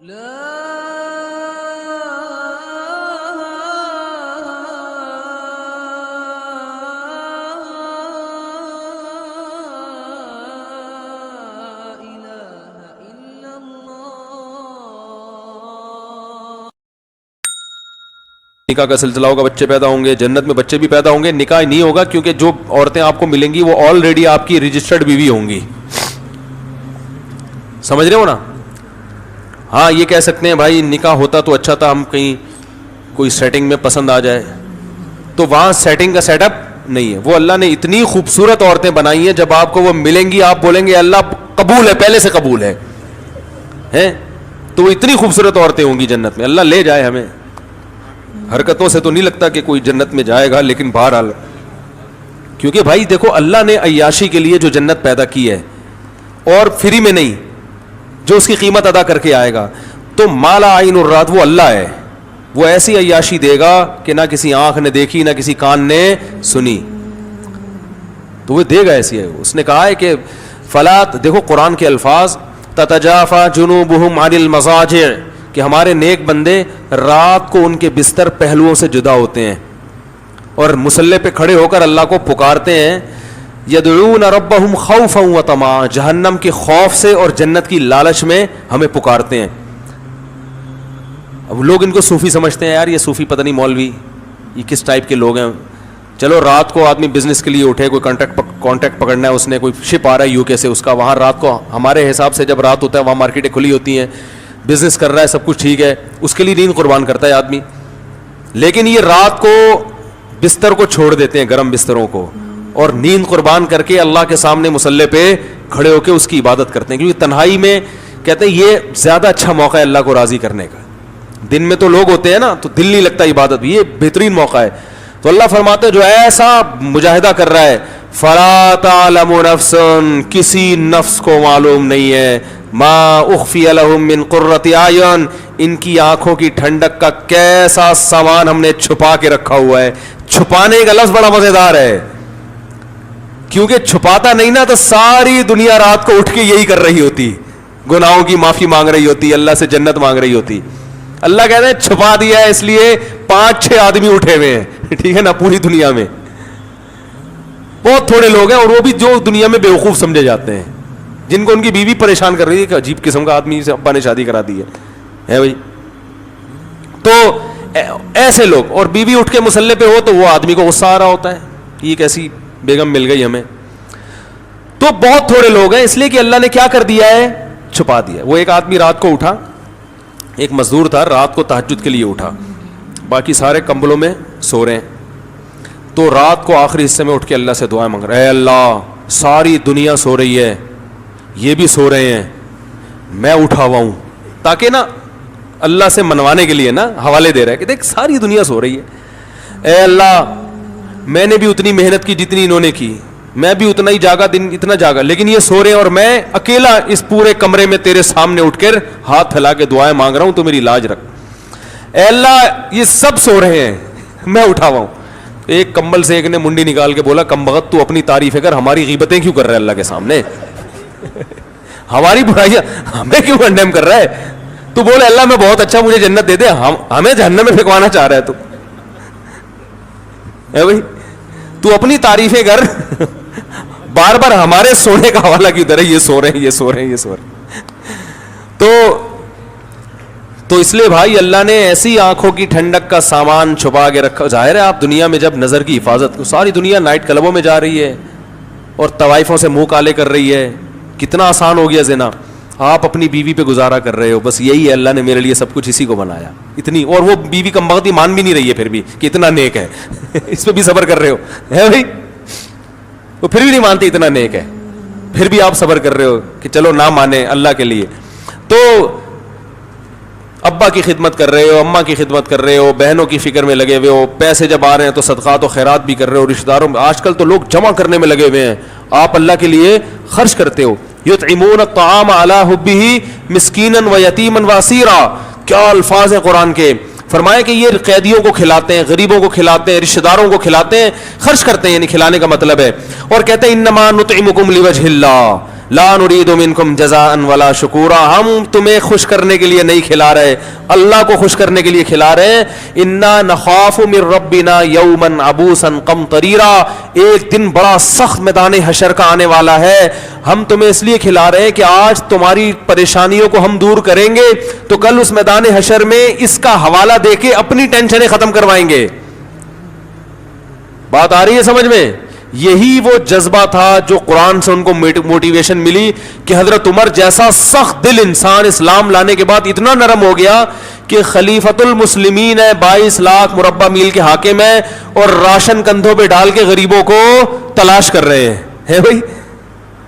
نکاح کا سلسلہ ہوگا, بچے پیدا ہوں گے, جنت میں بچے بھی پیدا ہوں گے. نکاح نہیں ہوگا کیونکہ جو عورتیں آپ کو ملیں گی وہ آلریڈی آپ کی رجسٹرڈ بیوی ہوں گی. سمجھ رہے ہو نا؟ ہاں یہ کہہ سکتے ہیں بھائی نکاح ہوتا تو اچھا تھا, ہم کہیں کوئی سیٹنگ میں پسند آ جائے, تو وہاں سیٹنگ کا سیٹ اپ نہیں ہے. وہ اللہ نے اتنی خوبصورت عورتیں بنائی ہیں, جب آپ کو وہ ملیں گی آپ بولیں گے اللہ قبول ہے, پہلے سے قبول ہے. تو وہ اتنی خوبصورت عورتیں ہوں گی جنت میں. اللہ لے جائے ہمیں. حرکتوں سے تو نہیں لگتا کہ کوئی جنت میں جائے گا, لیکن بہرحال کیونکہ بھائی دیکھو اللہ نے عیاشی کے لیے جو جنت پیدا کی ہے, اور فری میں نہیں, جو اس کی قیمت ادا کر کے آئے گا, تو مالا عین الرات وہ اللہ ہے. وہ ایسی عیاشی دے گا کہ نہ کسی آنکھ نے دیکھی نہ کسی کان نے سنی, تو وہ دے گا ایسی ہے. اس نے کہا ہے کہ فلات, دیکھو قرآن کے الفاظ, تتجافا جنوبہم عن المضاجع, کہ ہمارے نیک بندے رات کو ان کے بستر پہلوؤں سے جدا ہوتے ہیں اور مصلی پہ کھڑے ہو کر اللہ کو پکارتے ہیں. یدعون ربہم خوفا وطمعا, جہنم کے خوف سے اور جنت کی لالچ میں ہمیں پکارتے ہیں. اب لوگ ان کو صوفی سمجھتے ہیں, یار یہ صوفی پتہ نہیں مولوی یہ کس ٹائپ کے لوگ ہیں. چلو رات کو آدمی بزنس کے لیے اٹھے, کوئی کانٹیکٹ پکڑنا ہے, اس نے کوئی شپ آ رہا ہے یو کے سے, اس کا وہاں رات کو, ہمارے حساب سے جب رات ہوتا ہے وہاں مارکیٹیں کھلی ہوتی ہیں, بزنس کر رہا ہے, سب کچھ ٹھیک ہے, اس کے لیے نیند قربان کرتا ہے آدمی. لیکن یہ رات کو بستر کو چھوڑ دیتے ہیں, گرم بستروں کو, اور نیند قربان کر کے اللہ کے سامنے مصلی پہ کھڑے ہو کے اس کی عبادت کرتے ہیں. کیونکہ تنہائی میں کہتے ہیں یہ زیادہ اچھا موقع ہے اللہ کو راضی کرنے کا. دن میں تو لوگ ہوتے ہیں نا تو دل نہیں لگتا عبادت بھی, یہ بہترین موقع ہے. تو اللہ فرماتے ہیں جو ایسا مجاہدہ کر رہا ہے, فلا تعلم نفس, کسی نفس کو معلوم نہیں ہے, ما اخفی لہم من قرۃ اعین, ان کی آنکھوں کی ٹھنڈک کا کیسا سامان ہم نے چھپا کے رکھا ہوا ہے. چھپانے کا لفظ بڑا مزیدار ہے, کیونکہ چھپاتا نہیں نا تو ساری دنیا رات کو اٹھ کے یہی کر رہی ہوتی, گناہوں کی معافی مانگ رہی ہوتی, اللہ سے جنت مانگ رہی ہوتی. اللہ کہتے ہیں چھپا دیا ہے, اس لیے 5-6 آدمی اٹھے ہوئے ہیں, ٹھیک ہے نا, پوری دنیا میں بہت تھوڑے لوگ ہیں, اور وہ بھی جو دنیا میں بیوقوف سمجھے جاتے ہیں, جن کو ان کی بیوی پریشان کر رہی ہے کہ عجیب قسم کا آدمی سے ابا نے شادی کرا دی ہے بھائی. تو ایسے لوگ, اور بیوی اٹھ کے مصلی پہ ہو تو وہ آدمی کو غصہ آ رہا ہوتا ہے, یہ کیسی بیگم مل گئی ہمیں. تو بہت تھوڑے لوگ ہیں, اس لیے کہ اللہ نے کیا کر دیا ہے, چھپا دیا. وہ ایک آدمی رات کو اٹھا, ایک مزدور تھا, رات کو تہجد کے لیے اٹھا, باقی سارے کمبلوں میں سو رہے ہیں, تو رات کو آخری حصے میں اٹھ کے اللہ سے دعائیں مانگ رہے, اے اللہ ساری دنیا سو رہی ہے, یہ بھی سو رہے ہیں, میں اٹھا ہوا ہوں, تاکہ نا اللہ سے منوانے کے لیے نا حوالے دے رہا ہے کہ دیکھ ساری دنیا سو رہی ہے, اے اللہ میں نے بھی اتنی محنت کی جتنی انہوں نے کی, میں بھی اتنا ہی جاگا, دن اتنا جاگا, لیکن یہ سو رہے ہیں اور میں اکیلا اس پورے کمرے میں تیرے سامنے اٹھ کر ہاتھ پھیلا کے دعائیں مانگ رہا ہوں, تو میری لاج رکھ. اے اللہ یہ سب سو رہے ہیں, میں اٹھا ہوا ہوں. ایک کمبل سے ایک نے منڈی نکال کے بولا, کم بخت تو اپنی تعریفیں کر, ہماری غیبتیں کیوں کر رہا ہے اللہ کے سامنے, ہماری برائیاں ہمیں کیوں کنڈیم کر رہا ہے, تو بولے اللہ میں بہت اچھا, مجھے جنت دے دے, ہمیں جہنم میں پھینکوانا چاہ رہا ہے تو بھائی, تو اپنی تعریفیں کر, بار بار ہمارے سونے کا حوالہ کیوں دے رہے, یہ سو رہے ہیں, یہ سو رہے ہیں, یہ سو رہے ہیں. تو اس لیے بھائی اللہ نے ایسی آنکھوں کی ٹھنڈک کا سامان چھپا کے رکھا. ظاہر ہے آپ دنیا میں جب نظر کی حفاظت, ساری دنیا نائٹ کلبوں میں جا رہی ہے اور طوائفوں سے منہ کالے کر رہی ہے, کتنا آسان ہو گیا زنا, آپ اپنی بیوی پہ گزارا کر رہے ہو, بس یہی ہے, اللہ نے میرے لیے سب کچھ اسی کو بنایا اتنی, اور وہ بیوی کم بخت مان بھی نہیں رہی ہے پھر بھی کہ اتنا نیک ہے, اس پہ بھی صبر کر رہے ہو, ہے بھائی, وہ پھر بھی نہیں مانتی اتنا نیک ہے, پھر بھی آپ صبر کر رہے ہو کہ چلو نہ مانے اللہ کے لیے. تو ابا کی خدمت کر رہے ہو, اماں کی خدمت کر رہے ہو, بہنوں کی فکر میں لگے ہوئے ہو, پیسے جب آ رہے ہیں تو صدقات و خیرات بھی کر رہے ہو, رشتہ داروں میں آج کل تو لوگ جمع کرنے میں لگے ہوئے ہیں, آپ اللہ کے لیے خرچ کرتے ہو. یطعمون الطعام علی حبہ مسکینا و یتیما و اسیرا, کیا الفاظ ہیں قرآن کے. فرمایا کہ یہ قیدیوں کو کھلاتے ہیں, غریبوں کو کھلاتے ہیں, رشتہ داروں کو کھلاتے ہیں, خرچ کرتے ہیں, یعنی کھلانے کا مطلب ہے. اور کہتے ہیں انما نطعمکم لوجہ اللہ لا نريد منکم جزاء ولا شکورا, ہم تمہیں خوش کرنے کے لیے نہیں کھلا رہے, اللہ کو خوش کرنے کے لیے کھلا رہے ہیں. انا نخاف من ربنا یوما عبوسا قمطریرا, ایک دن بڑا سخت میدان حشر کا آنے والا ہے, ہم تمہیں اس لیے کھلا رہے ہیں کہ آج تمہاری پریشانیوں کو ہم دور کریں گے تو کل اس میدان حشر میں اس کا حوالہ دے کے اپنی ٹینشنیں ختم کروائیں گے. بات آ رہی ہے سمجھ میں؟ یہی وہ جذبہ تھا جو قرآن سے ان کو موٹیویشن ملی کہ حضرت عمر جیسا سخت دل انسان اسلام لانے کے بعد اتنا نرم ہو گیا کہ خلیفۃ المسلمین ہے, 22 لاکھ مربع میل کے حاکم ہے, اور راشن کندھوں پہ ڈال کے غریبوں کو تلاش کر رہے ہیں. بھائی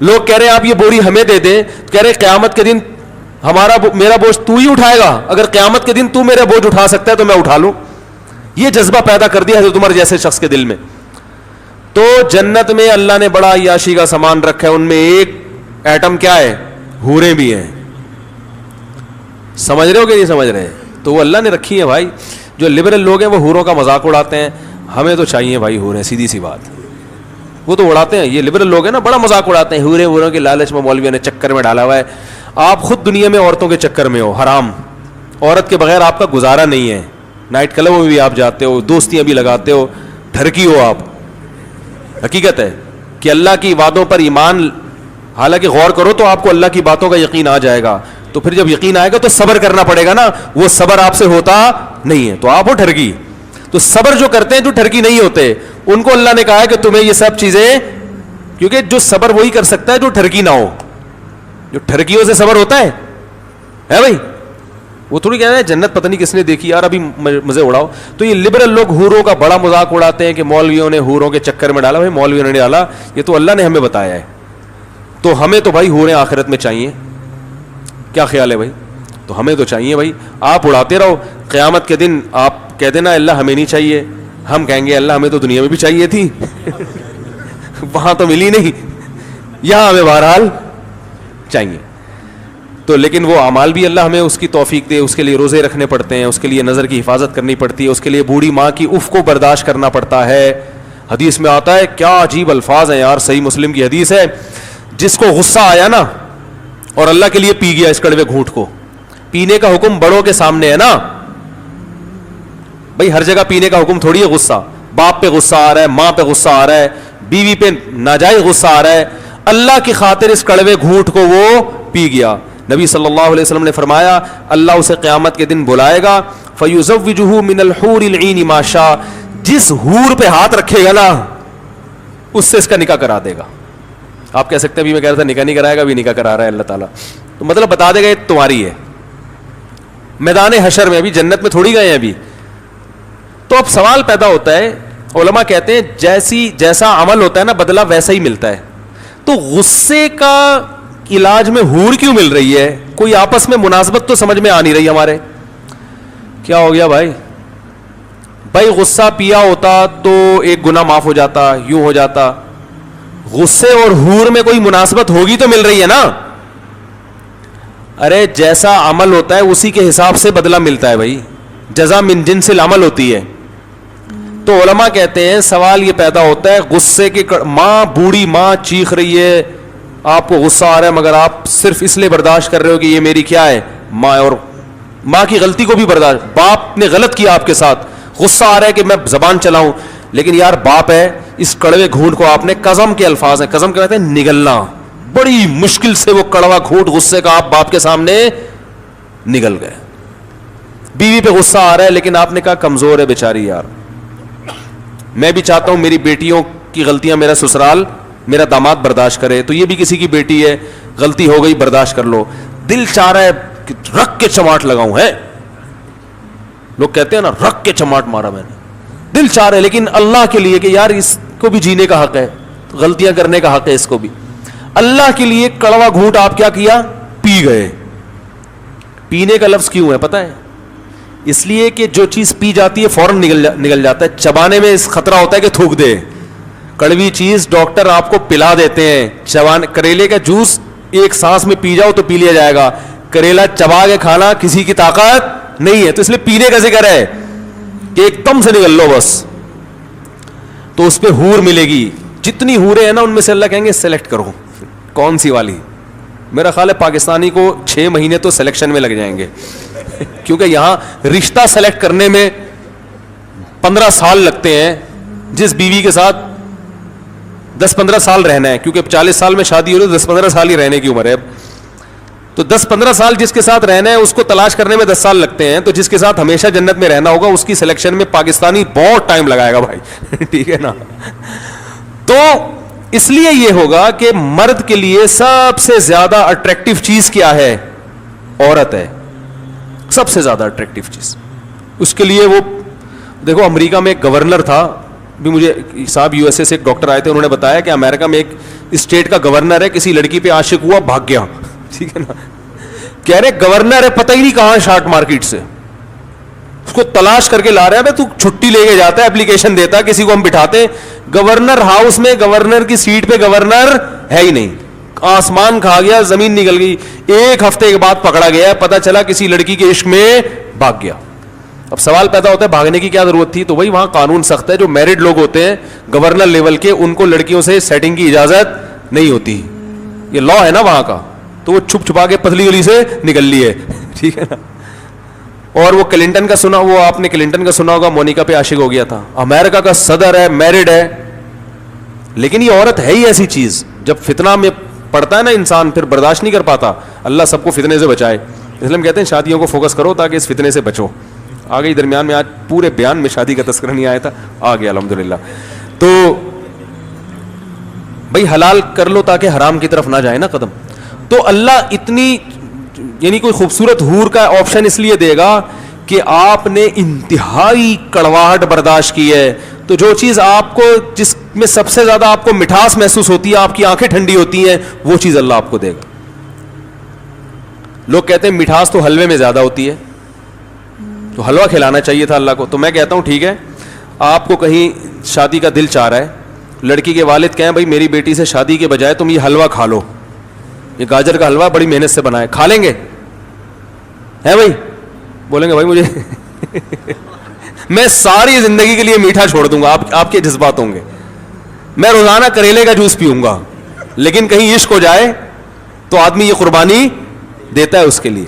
لوگ کہہ رہے ہیں آپ یہ بوری ہمیں دے دیں, کہہ رہے قیامت کے دن میرا بوجھ تو ہی اٹھائے گا, اگر قیامت کے دن تو میرا بوجھ اٹھا سکتا ہے تو میں اٹھا لوں. یہ جذبہ پیدا کر دیا حضرت عمر جیسے شخص کے دل میں. تو جنت میں اللہ نے بڑا عیاشی کا سامان رکھا ہے, ان میں ایک ایٹم کیا ہے, حوریں بھی ہیں. سمجھ رہے ہو کہ نہیں سمجھ رہے؟ تو وہ اللہ نے رکھی ہیں بھائی. جو لبرل لوگ ہیں وہ حوروں کا مذاق اڑاتے ہیں, ہمیں تو چاہیے بھائی حوریں, سیدھی سی بات. وہ تو اڑاتے ہیں, یہ لبرل لوگ ہیں نا, بڑا مذاق اڑاتے ہیں, حوروں کے لالچ میں مولویوں نے چکر میں ڈالا ہوا ہے. آپ خود دنیا میں عورتوں کے چکر میں ہو, حرام. عورت کے بغیر آپ کا گزارا نہیں ہے. نائٹ کلبوں میں بھی آپ جاتے ہو, دوستیاں بھی لگاتے ہو, ڈھرکی ہو آپ. حقیقت ہے کہ اللہ کی وعدوں پر ایمان, حالانکہ غور کرو تو آپ کو اللہ کی باتوں کا یقین آ جائے گا, تو پھر جب یقین آئے گا تو صبر کرنا پڑے گا نا, وہ صبر آپ سے ہوتا نہیں ہے, تو آپ ہو ٹھرکی. تو صبر جو کرتے ہیں جو ٹھرکی نہیں ہوتے, ان کو اللہ نے کہا ہے کہ تمہیں یہ سب چیزیں, کیونکہ جو صبر وہی کر سکتا ہے جو ٹھرکی نہ ہو. جو ٹھرکیوں سے صبر ہوتا ہے بھائی, وہ تھوڑی کہہ رہے ہیں جنت پتہ نہیں کس نے دیکھی یار, ابھی مزے اڑاؤ. تو یہ لبرل لوگ حوروں کا بڑا مذاق اڑاتے ہیں کہ مولویوں نے حوروں کے چکر میں ڈالا. بھائی مولویوں نے ڈالا, یہ تو اللہ نے ہمیں بتایا ہے. تو ہمیں تو بھائی حوریں آخرت میں چاہیے. کیا خیال ہے بھائی؟ تو ہمیں تو چاہیے بھائی. آپ اڑاتے رہو, قیامت کے دن آپ کہہ دینا اللہ ہمیں نہیں چاہیے, ہم کہیں گے اللہ ہمیں تو دنیا میں بھی چاہیے تھی وہاں تو ملی نہیں, یہاں ہمیں بہرحال چاہیے. تو لیکن وہ اعمال بھی اللہ ہمیں اس کی توفیق دے, اس کے لیے روزے رکھنے پڑتے ہیں, اس کے لیے نظر کی حفاظت کرنی پڑتی ہے, اس کے لیے بوڑھی ماں کی اف کو برداشت کرنا پڑتا ہے. حدیث میں آتا ہے, کیا عجیب الفاظ ہیں یار, صحیح مسلم کی حدیث ہے, جس کو غصہ آیا نا اور اللہ کے لیے پی گیا اس کڑوے گھونٹ کو. پینے کا حکم بڑوں کے سامنے ہے نا بھائی, ہر جگہ پینے کا حکم تھوڑی ہے. غصہ باپ پہ غصہ آ رہا ہے, ماں پہ غصہ آ رہا ہے, بیوی پہ ناجائز غصہ آ رہا ہے, اللہ کی خاطر اس کڑوے گھونٹ کو وہ پی گیا. نبی صلی اللہ علیہ وسلم نے فرمایا اللہ اسے قیامت کے دن بلائے گا, فَيُزَوِّجُهُ مِنَ الْحُورِ الْعِينِ مَا شَاءَ, جس حور پہ ہاتھ رکھے گا نا اس سے اس کا نکاح کرا دے گا. آپ کہہ سکتے ہیں بھی میں کہہ رہا تھا نکاح نہیں کرائے گا, بھی نکاح کرا رہا ہے اللہ تعالیٰ, تو مطلب بتا دے گا یہ تمہاری ہے. میدان حشر میں, ابھی جنت میں تھوڑی گئے ہیں ابھی. تو اب سوال پیدا ہوتا ہے, علماء کہتے ہیں جیسا عمل ہوتا ہے نا بدلہ ویسا ہی ملتا ہے. تو غصے کا علاج میں حور کیوں مل رہی ہے؟ کوئی آپس میں مناسبت تو سمجھ میں آ نہیں رہی ہمارے. کیا ہو گیا بھائی؟ بھائی غصہ پیا ہوتا تو ایک گناہ معاف ہو جاتا, یوں ہو جاتا. غصے اور حور میں کوئی مناسبت ہوگی تو مل رہی ہے نا. ارے جیسا عمل ہوتا ہے اسی کے حساب سے بدلہ ملتا ہے بھائی, جزا من جنس العمل ہوتی ہے. تو علماء کہتے ہیں سوال یہ پیدا ہوتا ہے, غصے کی ماں, بوڑھی ماں چیخ رہی ہے, آپ کو غصہ آ رہا ہے مگر آپ صرف اس لیے برداشت کر رہے ہو کہ یہ میری کیا ہے ماں, اور ماں کی غلطی کو بھی برداشت, باپ نے غلط کیا آپ کے ساتھ, غصہ آ رہا ہے کہ میں زبان چلاؤں, لیکن یار باپ ہے, اس کڑوے گھونٹ کو آپ نے, قزم کے الفاظ ہیں, قزم کہتے ہیں نگلنا, بڑی مشکل سے وہ کڑوا گھونٹ غصے کا آپ باپ کے سامنے نگل گئے. بیوی پہ غصہ آ رہا ہے لیکن آپ نے کہا کمزور ہے بیچاری یار, میں بھی چاہتا ہوں میری بیٹیوں کی غلطیاں میرا سسرال, میرا داماد برداشت کرے, تو یہ بھی کسی کی بیٹی ہے, غلطی ہو گئی برداشت کر لو. دل چاہ رہا ہے کہ رکھ کے چماٹ لگاؤں, ہے لوگ کہتے ہیں نا رکھ کے چماٹ مارا میں نے, دل چاہ رہا ہے, لیکن اللہ کے لیے کہ یار اس کو بھی جینے کا حق ہے, غلطیاں کرنے کا حق ہے اس کو بھی. اللہ کے لیے کڑوا گھونٹ آپ کیا کیا, پی گئے. پینے کا لفظ کیوں ہے پتہ ہے؟ اس لیے کہ جو چیز پی جاتی ہے فوراً نگل جاتا ہے, چبانے میں اس خطرہ ہوتا ہے کہ تھوک دے. کڑوی چیز ڈاکٹر آپ کو پلا دیتے ہیں, کریلے کا جوس ایک سانس میں پی جاؤ تو پی لیا جائے گا, کریلا چبا کے کھانا کسی کی طاقت نہیں ہے, تو اس لیے پینے کا ذکر ہے کہ ایک دم سے نگل لو بس. تو اس پہ حور ملے گی, جتنی حوریں ہیں نا ان میں سے اللہ کہیں گے سلیکٹ کرو کون سی والی. میرا خیال ہے پاکستانی کو 6 مہینے تو سلیکشن میں لگ جائیں گے کیونکہ یہاں رشتہ سلیکٹ کرنے میں 15 سال لگتے ہیں. جس بیوی کے ساتھ 10-15 سال رہنا ہے, کیونکہ 40 سال میں شادی ہو رہی ہے, 10-15 سال ہی رہنے کی عمر ہے اب, تو 10-15 سال جس کے ساتھ رہنا ہے اس کو تلاش کرنے میں 10 سال لگتے ہیں. تو جس کے ساتھ ہمیشہ جنت میں رہنا ہوگا اس کی سلیکشن میں پاکستانی بہت ٹائم لگائے گا بھائی ٹھیک ہے نا. تو اس لیے یہ ہوگا کہ مرد کے لیے سب سے زیادہ اٹریکٹیو چیز کیا ہے؟ عورت ہے, سب سے زیادہ اٹریکٹیو چیز. اس کے لیے وہ دیکھو, امریکہ میں ایک گورنر تھا, بھی مجھے صاحب یو ایس اے سے ایک ڈاکٹر آئے تھے, انہوں نے بتایا کہ امریکہ میں ایک اسٹیٹ کا گورنر ہے, کسی لڑکی پہ عاشق ہوا, بھاگ گیا, ٹھیک ہے نا. کہہ رہے گورنر ہے, پتہ ہی نہیں کہاں شارٹ مارکیٹ سے, اس کو تلاش کر کے لا رہے ہیں. تو چھٹی لے کے جاتا ہے, اپلیکیشن دیتا ہے, کسی کو ہم بٹھاتے, گورنر ہاؤس میں گورنر کی سیٹ پہ گورنر ہے ہی نہیں, آسمان کھا گیا, زمین نکل گئی. 1 ہفتے کے بعد پکڑا گیا, پتا چلا کسی لڑکی کے عشق میں بھاگ گیا. اب سوال پیدا ہوتا ہے بھاگنے کی کیا ضرورت تھی؟ تو وہی وہاں قانون سخت ہے, جو میرڈ لوگ ہوتے ہیں گورنر لیول کے, ان کو لڑکیوں سے سیٹنگ کی اجازت نہیں ہوتی, یہ لا ہے نا وہاں کا. تو وہ چھپ چھپا کے پتلی گلی سے نکل لی ہے, ٹھیک ہے نا. اور وہ کلنٹن کا سنا, وہ آپ نے کلنٹن کا سنا ہوگا, مونیکا پہ عاشق ہو گیا تھا, امریکہ کا صدر ہے, میرڈ ہے, لیکن یہ عورت ہے ہی ایسی چیز, جب فتنہ میں پڑتا ہے نا انسان پھر برداشت نہیں کر پاتا. اللہ سب کو فتنے سے بچائے, اس لیے ہم کہتے ہیں شادیوں کو فوکس کرو تاکہ اس فتنے سے بچو. آ گئی درمیان میں, آج پورے بیان میں شادی کا تذکرہ نہیں آیا تھا, آ گیا الحمدللہ. تو بھائی حلال کر لو تاکہ حرام کی طرف نہ جائے نا قدم. تو اللہ اتنی یعنی کوئی خوبصورت حور کا آپشن اس لیے دے گا کہ آپ نے انتہائی کڑواہٹ برداشت کی ہے. تو جو چیز آپ کو, جس میں سب سے زیادہ آپ کو مٹھاس محسوس ہوتی ہے, آپ کی آنکھیں ٹھنڈی ہوتی ہیں, وہ چیز اللہ آپ کو دے گا. لوگ کہتے ہیں مٹھاس تو حلوے میں زیادہ ہوتی ہے, تو حلوہ کھلانا چاہیے تھا اللہ کو. تو میں کہتا ہوں ٹھیک ہے, آپ کو کہیں شادی کا دل چاہ رہا ہے, لڑکی کے والد کہیں بھائی میری بیٹی سے شادی کے بجائے تم یہ حلوہ کھا لو, یہ گاجر کا حلوہ بڑی محنت سے بنا ہے, کھا لیں گے؟ ہے بھائی؟ بولیں گے بھائی مجھے میں ساری زندگی کے لیے میٹھا چھوڑ دوں گا, آپ کے جذبات ہوں گے, میں روزانہ کریلے کا جوس پیوں گا, لیکن کہیں عشق ہو جائے تو آدمی یہ قربانی دیتا ہے اس کے لیے.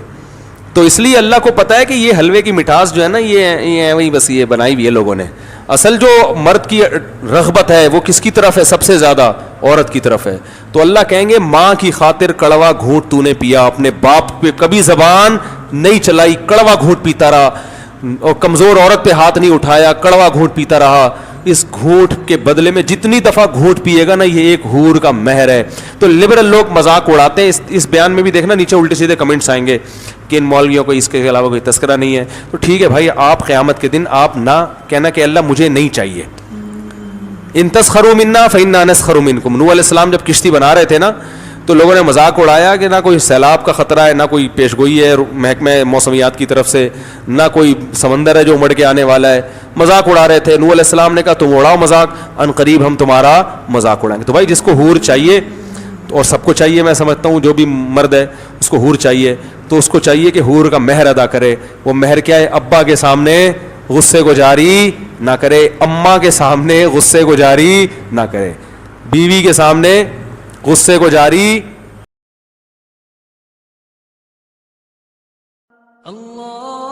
تو اس لیے اللہ کو پتا ہے کہ یہ حلوے کی مٹھاس جو ہے نا, یہ وہی بس یہ بنائی ہوئی ہے لوگوں نے. اصل جو مرد کی رغبت ہے وہ کس کی طرف ہے؟ سب سے زیادہ عورت کی طرف ہے. تو اللہ کہیں گے ماں کی خاطر کڑوا گھونٹ تو نے پیا, اپنے باپ پہ کبھی زبان نہیں چلائی, کڑوا گھونٹ پیتا رہا, اور کمزور عورت پہ ہاتھ نہیں اٹھایا, کڑوا گھونٹ پیتا رہا. اس گھونٹ کے بدلے میں جتنی دفعہ گھونٹ پیے گا نا, یہ ایک حور کا مہر ہے. تو لبرل لوگ مذاق اڑاتے ہیں. اس بیان میں بھی دیکھنا نیچے الٹے سیدھے کمنٹس آئیں گے کہ ان مولویوں کو اس کے علاوہ کوئی تذکرہ نہیں ہے. تو ٹھیک ہے بھائی, آپ قیامت کے دن آپ نہ کہنا کہ اللہ مجھے نہیں چاہیے. ان تسخروا منا فإنا نسخر منکم. نوح علیہ السلام جب کشتی بنا رہے تھے نا, تو لوگوں نے مذاق اڑایا کہ نہ کوئی سیلاب کا خطرہ ہے, نہ کوئی پیشگوئی ہے محکمہ موسمیات کی طرف سے, نہ کوئی سمندر ہے جو امڑ کے آنے والا ہے. مذاق اڑا رہے تھے. نوح علیہ السلام نے کہا تم اڑاؤ مذاق, ان قریب ہم تمہارا مذاق اڑائیں گے. تو بھائی جس کو حور چاہیے, اور سب کو چاہیے, میں سمجھتا ہوں جو بھی مرد ہے اس کو حور چاہیے, تو اس کو چاہیے کہ حور کا مہر ادا کرے. وہ مہر کیا ہے؟ ابا کے سامنے غصے کو جاری نہ کرے, اماں کے سامنے غصے کو جاری نہ کرے, بیوی کے سامنے غصے کو جاری. اللہ